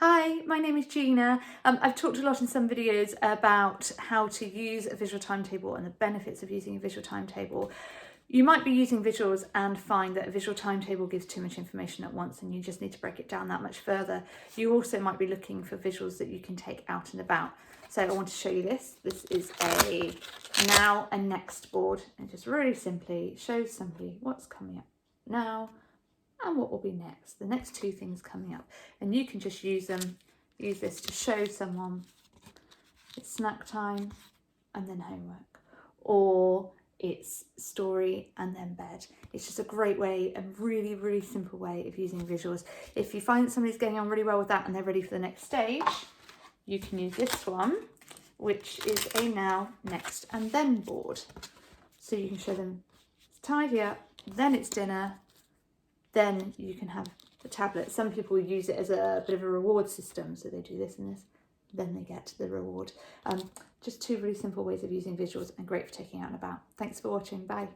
Hi, my name is Gina. I've talked a lot in some videos about how to use a visual timetable and the benefits of using a visual timetable. You might be using visuals and find that a visual timetable gives too much information at once and you just need to break it down that much further. You also might be looking for visuals that you can take out and about. So I want to show you this. This is a now and next board. It just really simply shows what's coming up now and what will be next, the next two things coming up. And you can just use this to show someone it's snack time and then homework, or it's story and then bed. It's just a great way, a really, really simple way of using visuals. If you find that somebody's getting on really well with that and they're ready for the next stage, you can use this one, which is a now, next and then board. So you can show them it's tidy up, then it's dinner, then you can have the tablet. Some people use it as a bit of a reward system. So they do this and this, then they get the reward. Just two really simple ways of using visuals and great for taking out and about. Thanks for watching. Bye.